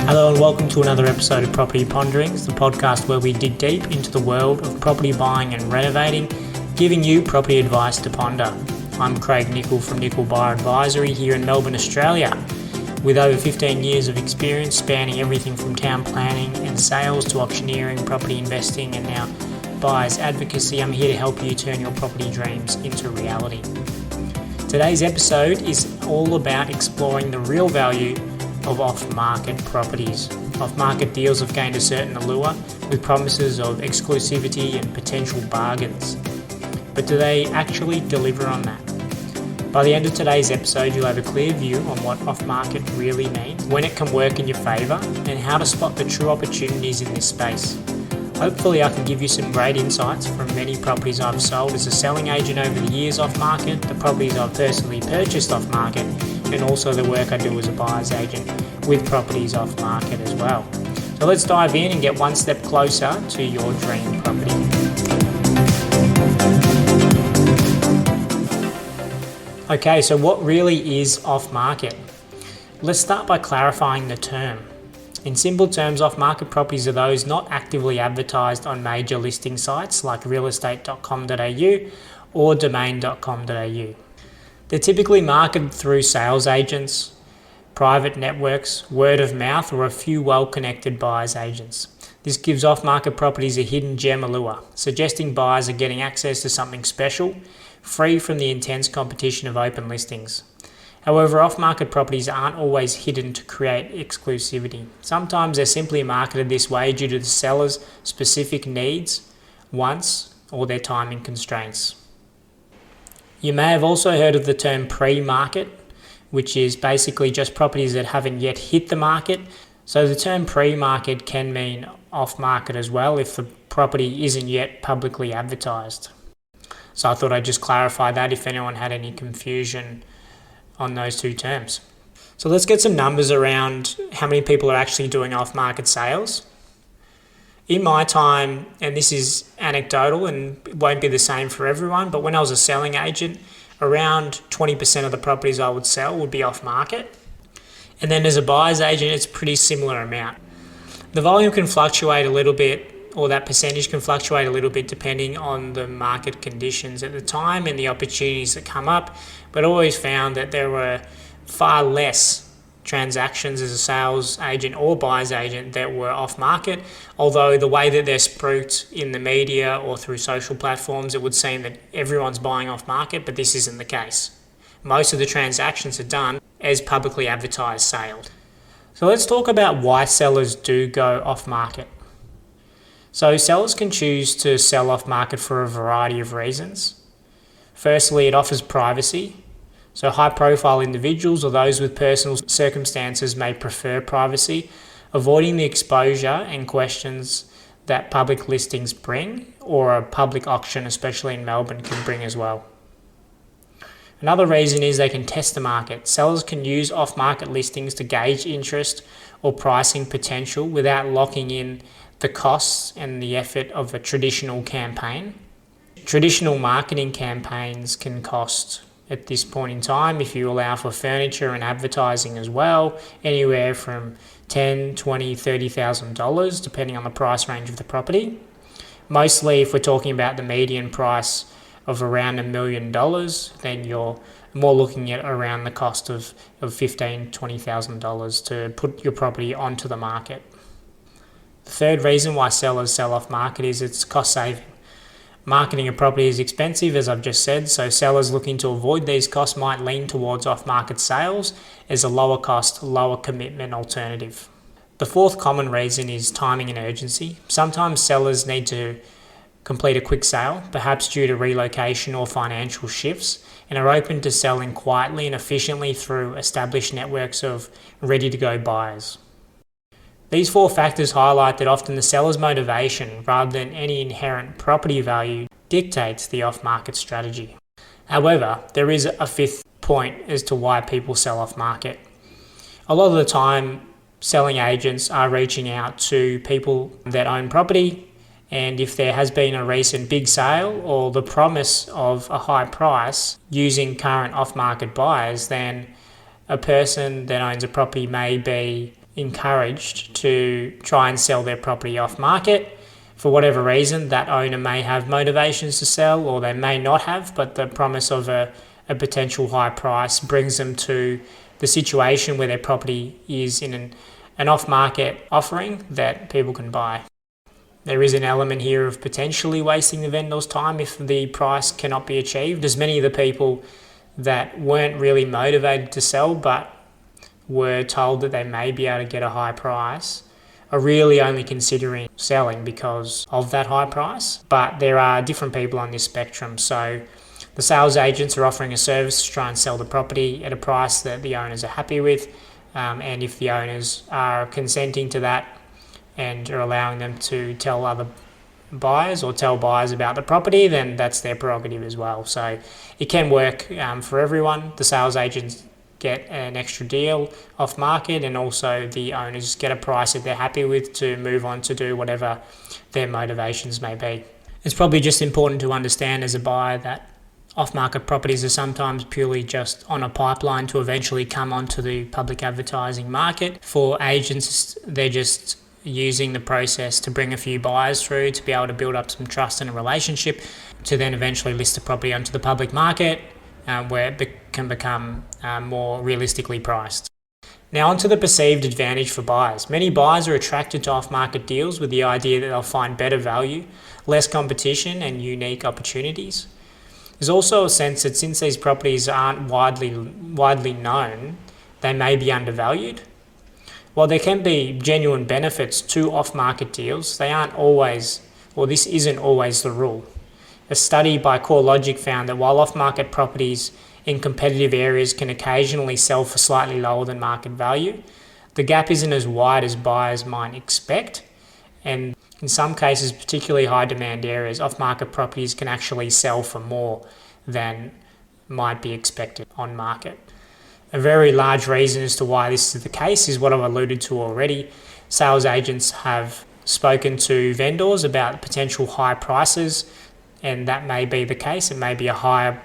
Hello and welcome to another episode of Property Ponderings, the podcast where we dig deep into the world of property buying and renovating, giving you property advice to ponder. I'm Craig Nicol from Nicol Buyer Advisory here in Melbourne, Australia. With over 15 years of experience spanning everything from town planning and sales to auctioneering, property investing and now buyers advocacy, I'm here to help you turn your property dreams into reality. Today's episode is all about exploring the real value of off-market properties. Off-market deals have gained a certain allure with promises of exclusivity and potential bargains. But do they actually deliver on that? By the end of today's episode, you'll have a clear view on what off-market really means, when it can work in your favour, and how to spot the true opportunities in this space. Hopefully I can give you some great insights from many properties I've sold as a selling agent over the years off-market, the properties I've personally purchased off-market, and also the work I do as a buyer's agent with properties off-market as well. So let's dive in and get one step closer to your dream property. Okay, so what really is off-market? Let's start by clarifying the term. In simple terms, off-market properties are those not actively advertised on major listing sites like realestate.com.au or domain.com.au. They're typically marketed through sales agents, private networks, word of mouth, or a few well-connected buyers agents. This gives off-market properties a hidden gem allure, suggesting buyers are getting access to something special, free from the intense competition of open listings. However, off-market properties aren't always hidden to create exclusivity. Sometimes they're simply marketed this way due to the seller's specific needs, wants, or their timing constraints. You may have also heard of the term pre-market, which is basically just properties that haven't yet hit the market. So the term pre-market can mean off-market as well if the property isn't yet publicly advertised. So I thought I'd just clarify that if anyone had any confusion on those two terms. So let's get some numbers around how many people are actually doing off-market sales. In my time, and this is anecdotal and it won't be the same for everyone, but when I was a selling agent, around 20% of the properties I would sell would be off-market. And then as a buyer's agent, it's a pretty similar amount. The volume can fluctuate a little bit, or that percentage can fluctuate a little bit depending on the market conditions at the time and the opportunities that come up, but I always found that there were far less transactions as a sales agent or buyer's agent that were off market, although the way that they're spruiked in the media or through social platforms, it would seem that everyone's buying off market, but this isn't the case. Most of the transactions are done as publicly advertised sales. So let's talk about why sellers do go off market. So sellers can choose to sell off market for a variety of reasons. Firstly, it offers privacy. So high profile individuals or those with personal circumstances may prefer privacy, avoiding the exposure and questions that public listings bring, or a public auction, especially in Melbourne, can bring as well. Another reason is they can test the market. Sellers can use off-market listings to gauge interest or pricing potential without locking in the costs and the effort of a traditional campaign. Traditional marketing campaigns can cost, at this point in time, if you allow for furniture and advertising as well, anywhere from $10,000, $20,000, $30,000 depending on the price range of the property. Mostly if we're talking about the median price of around $1 million, then you're more looking at around the cost of $15,000, $20,000 to put your property onto the market. The third reason why sellers sell off market is it's cost saving. Marketing a property is expensive, as I've just said, so sellers looking to avoid these costs might lean towards off-market sales as a lower cost, lower commitment alternative. The fourth common reason is timing and urgency. Sometimes sellers need to complete a quick sale, perhaps due to relocation or financial shifts, and are open to selling quietly and efficiently through established networks of ready-to-go buyers. These four factors highlight that often the seller's motivation, rather than any inherent property value, dictates the off-market strategy. However, there is a fifth point as to why people sell off-market. A lot of the time, selling agents are reaching out to people that own property, and if there has been a recent big sale or the promise of a high price using current off-market buyers, then a person that owns a property may be encouraged to try and sell their property off market. For whatever reason, that owner may have motivations to sell, or they may not have, but the promise of a potential high price brings them to the situation where their property is in an off-market offering that people can buy. There is an element here of potentially wasting the vendor's time if the price cannot be achieved, as many of the people that weren't really motivated to sell but were told that they may be able to get a high price are really only considering selling because of that high price. But there are different people on this spectrum. So the sales agents are offering a service to try and sell the property at a price that the owners are happy with. And if the owners are consenting to that and are allowing them to tell other buyers or tell buyers about the property, then that's their prerogative as well. So it can work for everyone. The sales agents get an extra deal off market, and also the owners get a price that they're happy with to move on to do whatever their motivations may be. It's probably just important to understand as a buyer that off-market properties are sometimes purely just on a pipeline to eventually come onto the public advertising market. For agents, they're just using the process to bring a few buyers through to be able to build up some trust and a relationship to then eventually list the property onto the public market, where it can become more realistically priced. Now onto the perceived advantage for buyers. Many buyers are attracted to off-market deals with the idea that they'll find better value, less competition and unique opportunities. There's also a sense that since these properties aren't widely known, they may be undervalued. While there can be genuine benefits to off-market deals, they aren't always, or this isn't always the rule. A study by CoreLogic found that while off-market properties in competitive areas can occasionally sell for slightly lower than market value, the gap isn't as wide as buyers might expect, and in some cases, particularly high demand areas, off-market properties can actually sell for more than might be expected on market. A very large reason as to why this is the case is what I've alluded to already. Sales agents have spoken to vendors about potential high prices, and that may be the case. It may be a higher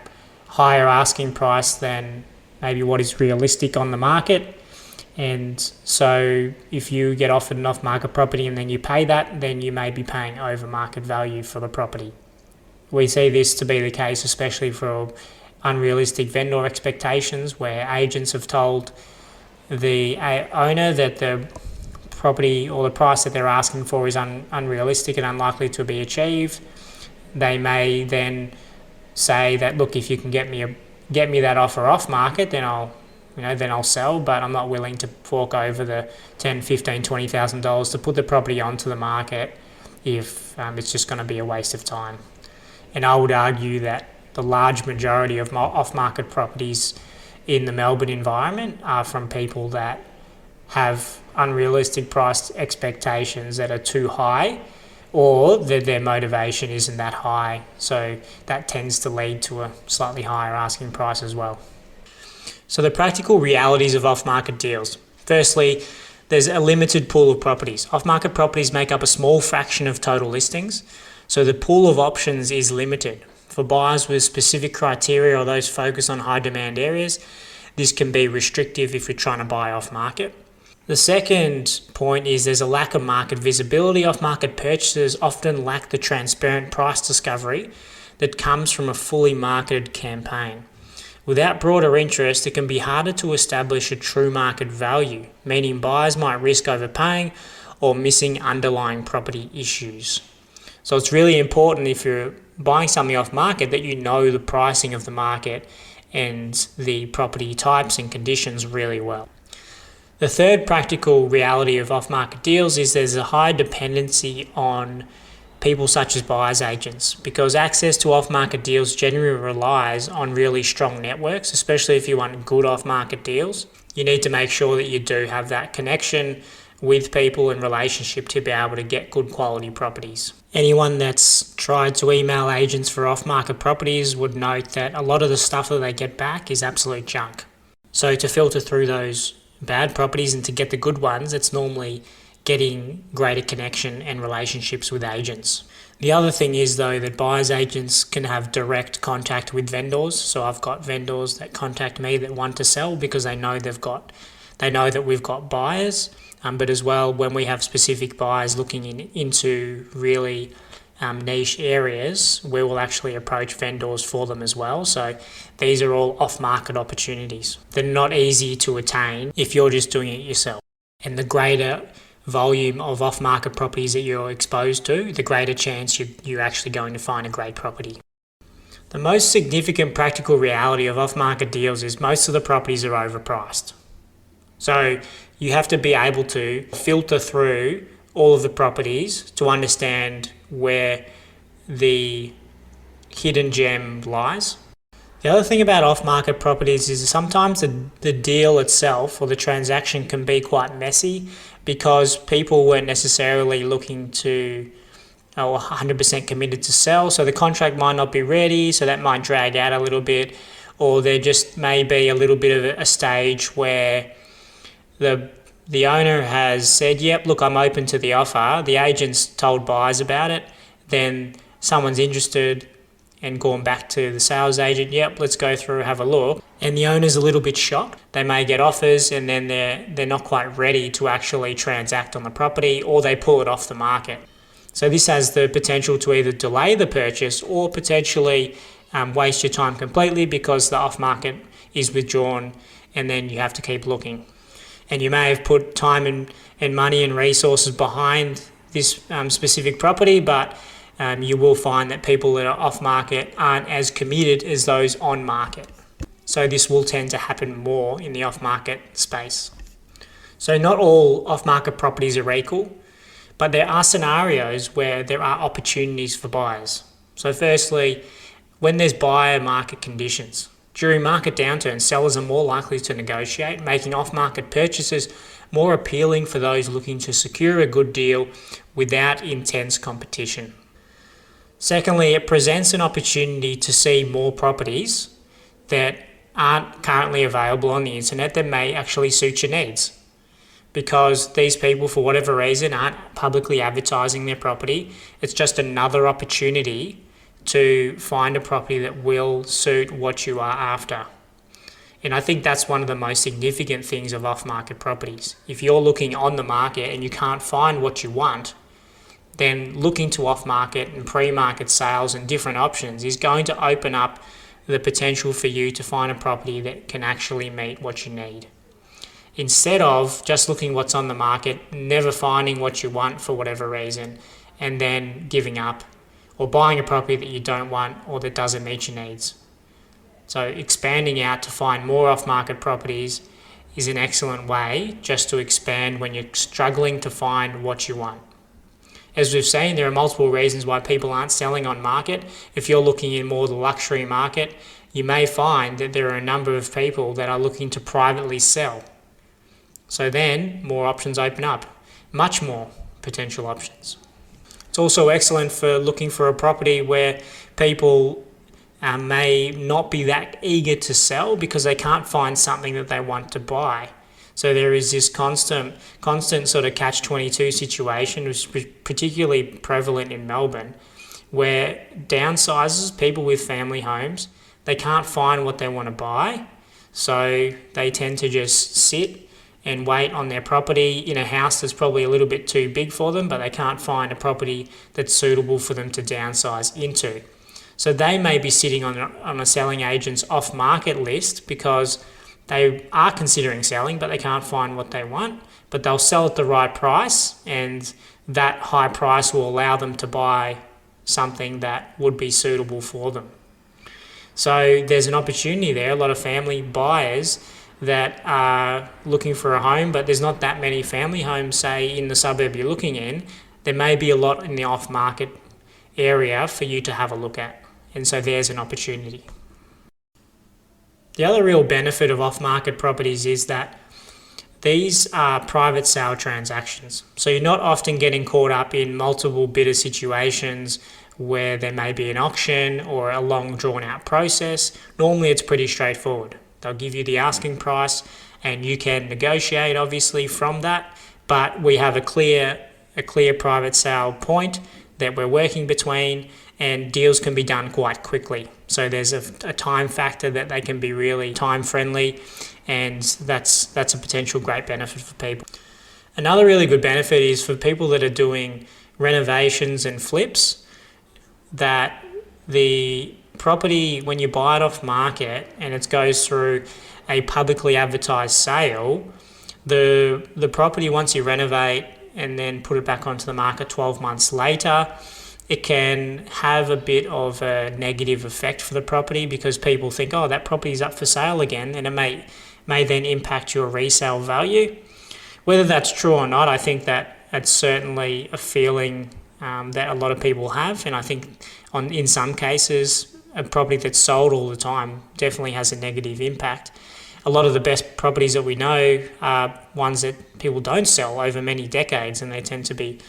asking price than maybe what is realistic on the market. And so if you get offered an off-market property and then you pay that, then you may be paying over market value for the property. We see this to be the case, especially for unrealistic vendor expectations, where agents have told the owner that the property or the price that they're asking for is unrealistic and unlikely to be achieved. They may then say that, look, if you can get me that offer off market, then I'll sell, but I'm not willing to fork over the $10,000, $15,000, $20,000 to put the property onto the market if it's just going to be a waste of time. And I would argue that the large majority of off-market properties in the Melbourne environment are from people that have unrealistic price expectations that are too high, or that their motivation isn't that high. So that tends to lead to a slightly higher asking price as well. So the practical realities of off-market deals. Firstly, there's a limited pool of properties. Off-market properties make up a small fraction of total listings, so the pool of options is limited. For buyers with specific criteria or those focused on high demand areas, this can be restrictive if you're trying to buy off-market. The second point is there's a lack of market visibility. Off-market purchasers often lack the transparent price discovery that comes from a fully marketed campaign. Without broader interest, it can be harder to establish a true market value, meaning buyers might risk overpaying or missing underlying property issues. So it's really important if you're buying something off market that you know the pricing of the market and the property types and conditions really well. The third practical reality of off-market deals is there's a high dependency on people such as buyers agents, because access to off-market deals generally relies on really strong networks, especially if you want good off-market deals. You need to make sure that you do have that connection with people and relationship to be able to get good quality properties. Anyone that's tried to email agents for off-market properties would note that a lot of the stuff that they get back is absolute junk. So to filter through those bad properties and to get the good ones, it's normally getting greater connection and relationships with agents. The other thing is though that buyers agents can have direct contact with vendors. So I've got vendors that contact me that want to sell because they know they They know that we've got buyers, but as well, when we have specific buyers looking into really niche areas, we will actually approach vendors for them as well. So these are all off-market opportunities. They're not easy to attain if you're just doing it yourself. And the greater volume of off-market properties that you're exposed to, the greater chance you're actually going to find a great property. The most significant practical reality of off-market deals is most of the properties are overpriced. So you have to be able to filter through all of the properties to understand where the hidden gem lies. The other thing about off-market properties is sometimes the deal itself or the transaction can be quite messy because people weren't necessarily looking to 100% committed to sell, so the contract might not be ready, so that might drag out a little bit, or there just may be a little bit of a stage where the owner has said, yep, look, I'm open to the offer. The agent's told buyers about it. Then someone's interested and gone back to the sales agent, yep, let's go through, have a look. And the owner's a little bit shocked. They may get offers and then they're not quite ready to actually transact on the property, or they pull it off the market. So this has the potential to either delay the purchase or potentially waste your time completely because the off-market is withdrawn and then you have to keep looking. And you may have put time and money and resources behind this specific property, but you will find that people that are off market aren't as committed as those on market. So this will tend to happen more in the off market space. So not all off market properties are equal, but there are scenarios where there are opportunities for buyers. So firstly, when there's buyer market conditions. During market downturns, sellers are more likely to negotiate, making off-market purchases more appealing for those looking to secure a good deal without intense competition. Secondly, it presents an opportunity to see more properties that aren't currently available on the internet that may actually suit your needs. Because these people, for whatever reason, aren't publicly advertising their property, it's just another opportunity to find a property that will suit what you are after. And I think that's one of the most significant things of off-market properties. If you're looking on the market and you can't find what you want, then looking to off-market and pre-market sales and different options is going to open up the potential for you to find a property that can actually meet what you need. Instead of just looking what's on the market, never finding what you want for whatever reason, and then giving up, or buying a property that you don't want or that doesn't meet your needs. So expanding out to find more off-market properties is an excellent way just to expand when you're struggling to find what you want. As we've seen, there are multiple reasons why people aren't selling on market. If you're looking in more the luxury market, you may find that there are a number of people that are looking to privately sell. So then more options open up, much more potential options. It's also excellent for looking for a property where people may not be that eager to sell because they can't find something that they want to buy. So there is this constant sort of catch-22 situation, which is particularly prevalent in Melbourne, where downsizers, people with family homes, they can't find what they want to buy. So they tend to just sit and wait on their property in a house that's probably a little bit too big for them, but they can't find a property that's suitable for them to downsize into. So they may be sitting on a selling agent's off-market list because they are considering selling, but they can't find what they want, but they'll sell at the right price, and that high price will allow them to buy something that would be suitable for them. So there's an opportunity there. A lot of family buyers that are looking for a home, but there's not that many family homes, say, in the suburb you're looking in. There may be a lot in the off-market area for you to have a look at. And so there's an opportunity. The other real benefit of off-market properties is that these are private sale transactions. So you're not often getting caught up in multiple bidder situations where there may be an auction or a long drawn-out process. Normally it's pretty straightforward. They'll give you the asking price and you can negotiate obviously from that, but we have a clear private sale point that we're working between, and deals can be done quite quickly. So there's a time factor that they can be really time friendly, and that's a potential great benefit for people. Another really good benefit is for people that are doing renovations and flips, that the property, when you buy it off market and it goes through a publicly advertised sale, the property, once you renovate and then put it back onto the market 12 months later, it can have a bit of a negative effect for the property, because people think, oh, that property is up for sale again, and it may then impact your resale value. Whether that's true or not, I think that that's certainly a feeling that a lot of people have, and I think in some cases a property that's sold all the time definitely has a negative impact. A lot of the best properties that we know are ones that people don't sell over many decades, and they tend to be,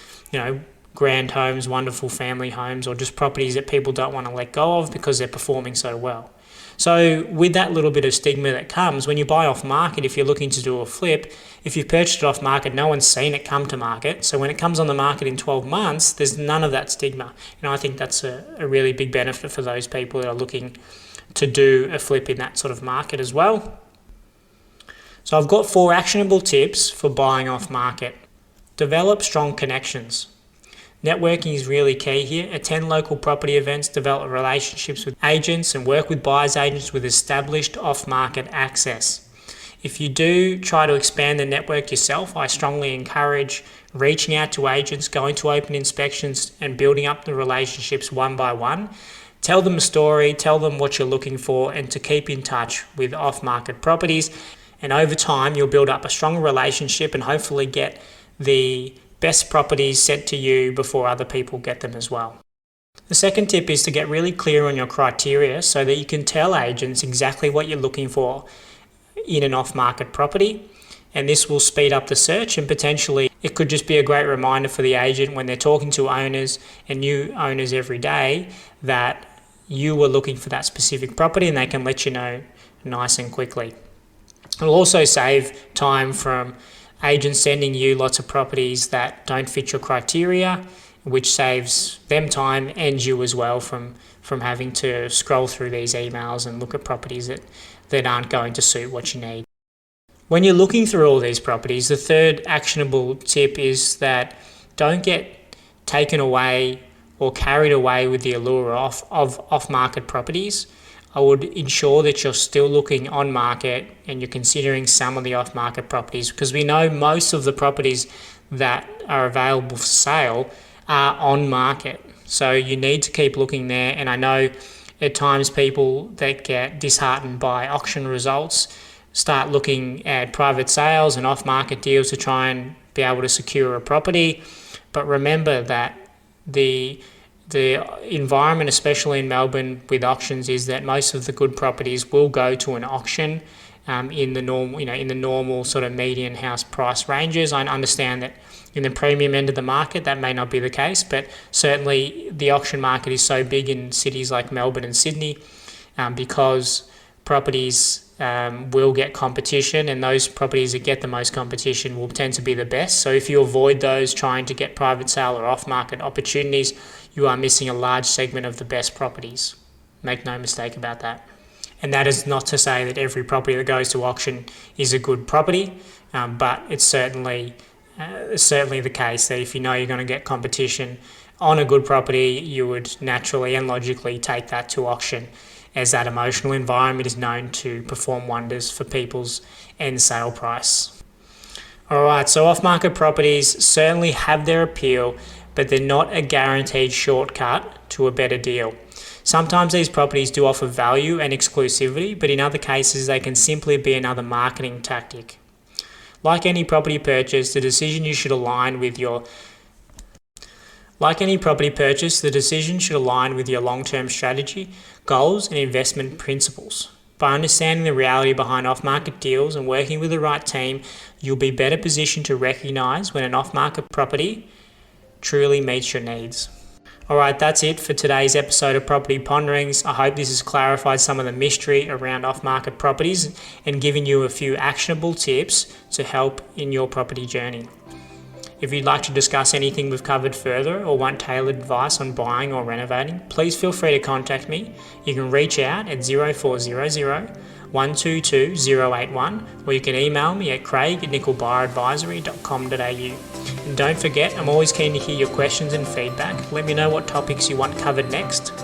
grand homes, wonderful family homes, or just properties that people don't want to let go of because they're performing so well. So with that little bit of stigma that comes, when you buy off market, if you're looking to do a flip, if you've purchased it off market, no one's seen it come to market. So when it comes on the market in 12 months, there's none of that stigma. I think that's a really big benefit for those people that are looking to do a flip in that sort of market as well. So I've got 4 actionable tips for buying off market. Develop strong connections. Networking is really key here. Attend local property events, develop relationships with agents, and work with buyers agents with established off-market access. If you do try to expand the network yourself, I strongly encourage reaching out to agents, going to open inspections, and building up the relationships one by one. Tell them a story, tell them what you're looking for, and to keep in touch with off-market properties. And over time, you'll build up a stronger relationship and hopefully get the best properties sent to you before other people get them as well. The second tip is to get really clear on your criteria so that you can tell agents exactly what you're looking for in an off-market property, and this will speed up the search, and potentially it could just be a great reminder for the agent when they're talking to owners and new owners every day that you were looking for that specific property, and they can let you know nice and quickly. It'll also save time from agents sending you lots of properties that don't fit your criteria, which saves them time and you as well from having to scroll through these emails and look at properties that aren't going to suit what you need. When you're looking through all these properties, the third actionable tip is that don't get taken away or carried away with the allure of off-market properties. I would ensure that you're still looking on market and you're considering some of the off-market properties, because we know most of the properties that are available for sale are on market. So you need to keep looking there. And I know at times people that get disheartened by auction results start looking at private sales and off-market deals to try and be able to secure a property. But remember that the environment, especially in Melbourne with auctions, is that most of the good properties will go to an auction in the normal sort of median house price ranges. I understand that in the premium end of the market that may not be the case, but certainly the auction market is so big in cities like Melbourne and Sydney because properties will get competition, and those properties that get the most competition will tend to be the best. So if you avoid those trying to get private sale or off-market opportunities, you are missing a large segment of the best properties. Make no mistake about that. And that is not to say that every property that goes to auction is a good property, but it's certainly the case that if you know you're going to get competition on a good property, you would naturally and logically take that to auction, as that emotional environment is known to perform wonders for people's end sale price. Alright, so off-market properties certainly have their appeal, but they're not a guaranteed shortcut to a better deal. Sometimes these properties do offer value and exclusivity, but in other cases they can simply be another marketing tactic. Like any property purchase, the decision should align with your long-term strategy, goals, and investment principles. By understanding the reality behind off-market deals and working with the right team, you'll be better positioned to recognise when an off-market property truly meets your needs. Alright, that's it for today's episode of Property Ponderings. I hope this has clarified some of the mystery around off-market properties and given you a few actionable tips to help in your property journey. If you'd like to discuss anything we've covered further or want tailored advice on buying or renovating, please feel free to contact me. You can reach out at 0400 122 081 or you can email me at craig@nickelbuyeradvisory.com.au. And don't forget, I'm always keen to hear your questions and feedback. Let me know what topics you want covered next,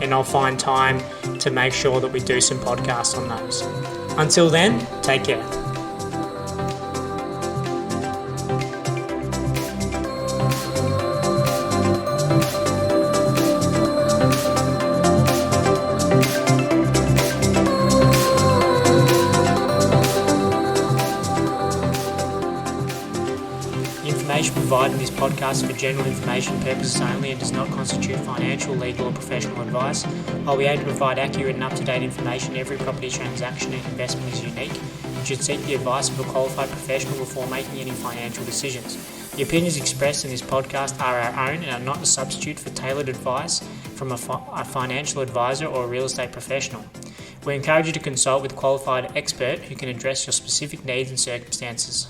and I'll find time to make sure that we do some podcasts on those. Until then, take care. Information provided in this podcast is for general information purposes only and does not constitute financial, legal or professional advice. While we aim to provide accurate and up-to-date information, every property transaction and investment is unique and should seek the advice of a qualified professional before making any financial decisions. The opinions expressed in this podcast are our own and are not a substitute for tailored advice from a financial advisor or a real estate professional. We encourage you to consult with a qualified expert who can address your specific needs and circumstances.